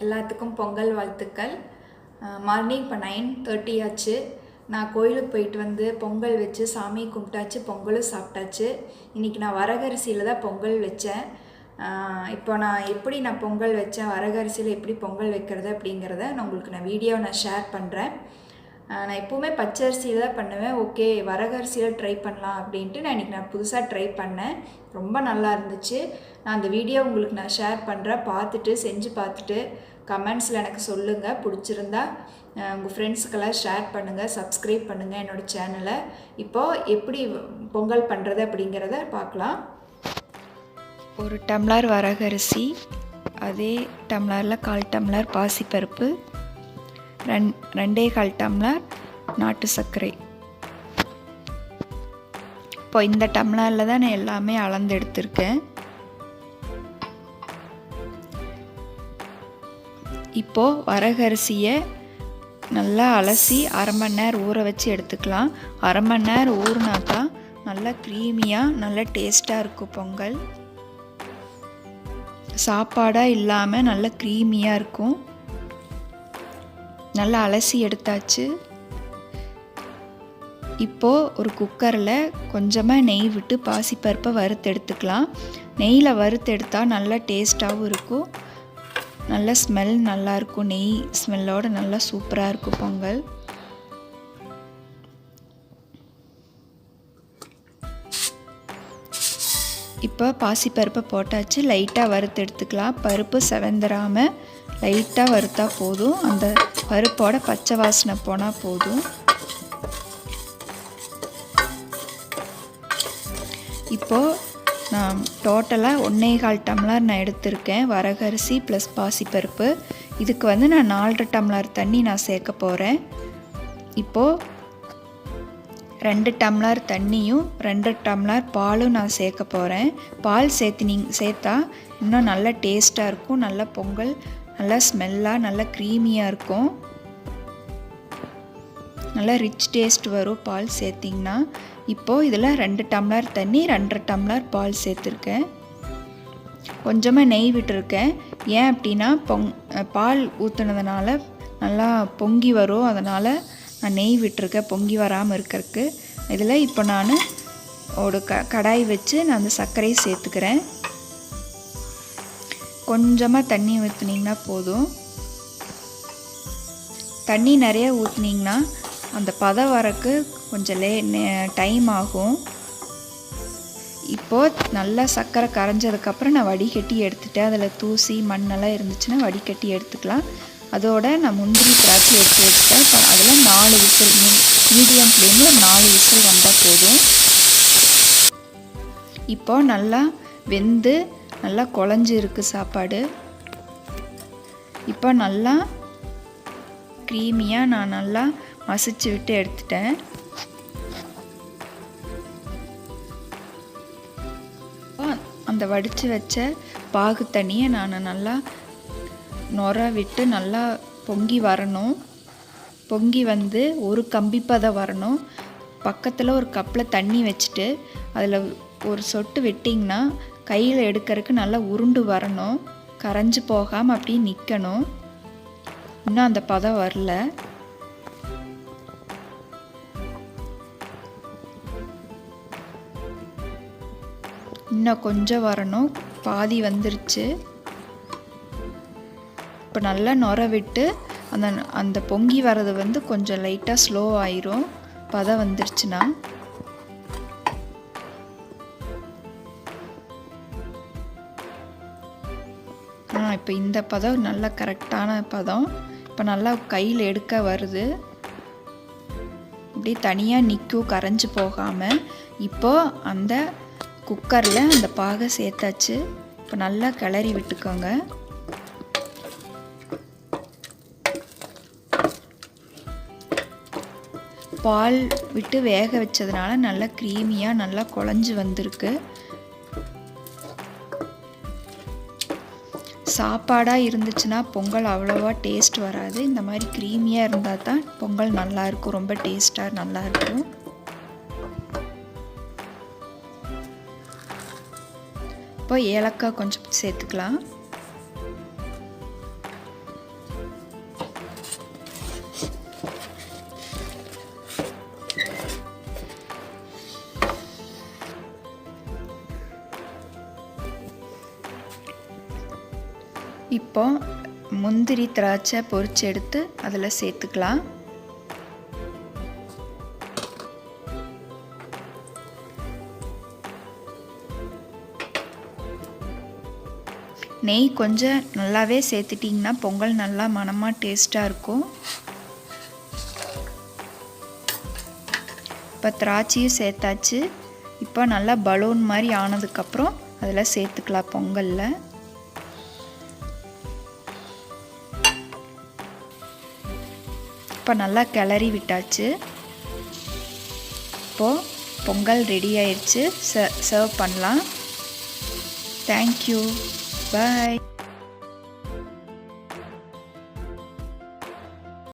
எல்லாத்துக்கும் பொங்கல் வாழ்த்துக்கள். மார்னிங் இப்போ 9:30 ஆச்சு. நான் கோயிலுக்கு போயிட்டு வந்து பொங்கல் வச்சு சாமி கும்பிட்டாச்சு, பொங்கலும் சாப்பிட்டாச்சு. இன்றைக்கி நான் வரகரிசியில் தான் பொங்கல் வச்சேன். இப்போ நான் எப்படி பொங்கல் வச்சேன், வரகரிசியில் எப்படி பொங்கல் வைக்கிறது அப்படிங்கிறத நான் வீடியோவை ஷேர் பண்ணுறேன். நான் எப்போவுமே பச்சரிசியில் தான் பண்ணுவேன். ஓகே, வரகரிசியில் ட்ரை பண்ணலாம் அப்படின்ட்டு இன்றைக்கி நான் புதுசாக ட்ரை பண்ணேன். ரொம்ப நல்லா இருந்துச்சு. நான் அந்த வீடியோ உங்களுக்கு ஷேர் பண்ணுறேன். பார்த்துட்டு செஞ்சு பார்த்துட்டு கமெண்ட்ஸில் எனக்கு சொல்லுங்கள். பிடிச்சிருந்தா உங்கள் ஃப்ரெண்ட்ஸுக்கெல்லாம் ஷேர் பண்ணுங்கள், சப்ஸ்கிரைப் பண்ணுங்கள் என்னோடய சேனலை. இப்போது எப்படி பொங்கல் பண்ணுறது அப்படிங்கிறத பார்க்கலாம். ஒரு டம்ளர் வரகரிசி, அதே டம்ளரில் 1/4 டம்ளர் பாசிப்பருப்பு, 2.25 டம்ளர் நாட்டு சர்க்கரை. இப்போ இந்த டம்ளரில் தான் நான் எல்லாமே அளந்து எடுத்திருக்கேன். இப்போது வரகரிசியை நல்லா அலசி 1/2 மணி நேரம் ஊற வச்சு எடுத்துக்கலாம். 1/2 மணி நேரம் ஊறினா தான் நல்லா க்ரீமியாக நல்லா டேஸ்ட்டாக இருக்கும் பொங்கல். சாப்பாடாக இல்லாமல் நல்லா க்ரீமியாக இருக்கும். நல்லா அலசி எடுத்தாச்சு. இப்போது ஒரு குக்கரில் கொஞ்சமாக நெய் விட்டு பாசிப்பருப்பை வறுத்து எடுத்துக்கலாம். நெய்யில் வறுத்து எடுத்தால் நல்லா டேஸ்ட்டாகவும் இருக்கும், நல்ல ஸ்மெல் நல்லாயிருக்கும். நெய் ஸ்மெல்லோடு நல்லா சூப்பராக இருக்கும் பொங்கல். இப்போ பாசிப்பருப்பை போட்டாச்சு. லைட்டாக வறுத்து எடுத்துக்கலாம். பருப்பு செவந்துடாமல் லைட்டாக வறுத்தா போதும். அந்த பருப்போட பச்சை வாசனை போனால் போதும். இப்போது நான் டோட்டலாக 1.25 டம்ளர் நான் எடுத்திருக்கேன் வரகரிசி ப்ளஸ் பாசிப்பருப்பு. இதுக்கு நான் 4 டம்ளர் தண்ணி நான் சேர்க்க போகிறேன். இப்போது 2 டம்ளர் தண்ணியும் 2 டம்ளர் பாலும் நான் சேர்க்க போகிறேன். பால் சேர்த்தா இன்னும் நல்லா டேஸ்ட்டாக இருக்கும். நல்லா பொங்கல் நல்லா ஸ்மெல்லாக நல்லா க்ரீமியாக இருக்கும். நல்லா ரிச் டேஸ்ட் வரும் பால் சேர்த்திங்கன்னா. இப்போது இதில் 2 டம்ளர் தண்ணி 2 டம்ளர் பால் சேர்த்துருக்கேன். கொஞ்சமாக நெய் விட்டுருக்கேன். ஏன் அப்படின்னா பால் ஊற்றுனதுனால நல்லா பொங்கி வரும், அதனால் நான் நெய் விட்டுருக்கேன் பொங்கி வராமல் இருக்கிறதுக்கு. இதில் இப்போ நான் ஒரு கடாய் வச்சு நான் அந்த சர்க்கரையை சேர்த்துக்கிறேன். கொஞ்சமாக தண்ணி ஊற்றுனீங்கன்னா போதும். தண்ணி நிறைய ஊற்றுனீங்கன்னா அந்த பதம் வரக்கு கொஞ்சம் டைம் ஆகும். இப்போது நல்லா சர்க்கரை கரைஞ்சதுக்கப்புறம் நான் வடிகட்டி எடுத்துட்டேன். அதில் தூசி மண்ணெல்லாம் இருந்துச்சுன்னா வடிகட்டி எடுத்துக்கலாம். அதோட நான் முந்திரி திராட்சை எடுத்து வச்சுட்டேன். இப்போ அதில் 4 விசில், மீடியம் ஃப்ளேமில் 4 விசில் வந்தால் போதும். இப்போது நல்லா வெந்து நல்லா குழஞ்சி இருக்குது சாப்பாடு. இப்போ நல்லா க்ரீமியாக நான் நல்லா மசிச்சு விட்டு எடுத்துட்டேன். அந்த வடித்து வச்ச பாகு தண்ணியை நான் நல்லா நொற விட்டு நல்லா பொங்கி வரணும். பொங்கி வந்து ஒரு கம்பிப்பதம் வரணும். பக்கத்தில் ஒரு கப்பில் தண்ணி வச்சுட்டு அதில் ஒரு சொட்டு விட்டிங்கன்னா கையில் எடுக்கிறதுக்கு நல்லா உருண்டு வரணும். கரைஞ்சி போகாமல் அப்படியே நிற்கணும். இன்னும் அந்த பதம் வரல. இன்னும் கொஞ்சம் வரணும். பாதி வந்துருச்சு. இப்போ நல்லா நொற விட்டு அந்த பொங்கி வர்றது கொஞ்சம் லைட்டாக ஸ்லோ ஆயிரும் பதம் வந்துருச்சுன்னா. இப்போ இந்த பதம் நல்லா கரெக்டான பதம். இப்போ நல்லா கையில் எடுக்க வருது. இப்படி தனியாக நிற்கும் கரைஞ்சி போகாமல். இப்போது அந்த குக்கரில் அந்த பாகை சேர்த்தாச்சு. இப்போ நல்லா கிளறி விட்டுக்கோங்க. பால் விட்டு வேக வச்சதுனால நல்லா க்ரீமியாக நல்லா குழஞ்சி வந்திருக்கு. சாப்பாடாக இருந்துச்சுன்னா பொங்கல் அவ்வளோவா டேஸ்ட் வராது. இந்த மாதிரி க்ரீமியாக இருந்தால் தான் பொங்கல் நல்லாயிருக்கும், ரொம்ப டேஸ்ட்டாக நல்லாயிருக்கும். இப்போ ஏலக்காய் கொஞ்சம் சேர்த்துக்கலாம். இப்போ முந்திரி திராட்சை பொரிச்சு எடுத்து அதில் சேர்த்துக்கலாம். நெய் கொஞ்சம் நல்லாவே சேர்த்துட்டிங்கன்னா பொங்கல் நல்லா மணமாக டேஸ்ட்டாக இருக்கும். இப்போ திராட்சையும் சேர்த்தாச்சு. இப்போ நல்லா பலூன் மாதிரி ஆனதுக்கப்புறம் அதில் சேர்த்துக்கலாம் பொங்கலில். இப்போ நல்லா கிளறி விட்டாச்சு. இப்போது பொங்கல் ரெடி ஆயிடுச்சு. சர்வ் பண்ணலாம். தேங்க்யூ. பாய்.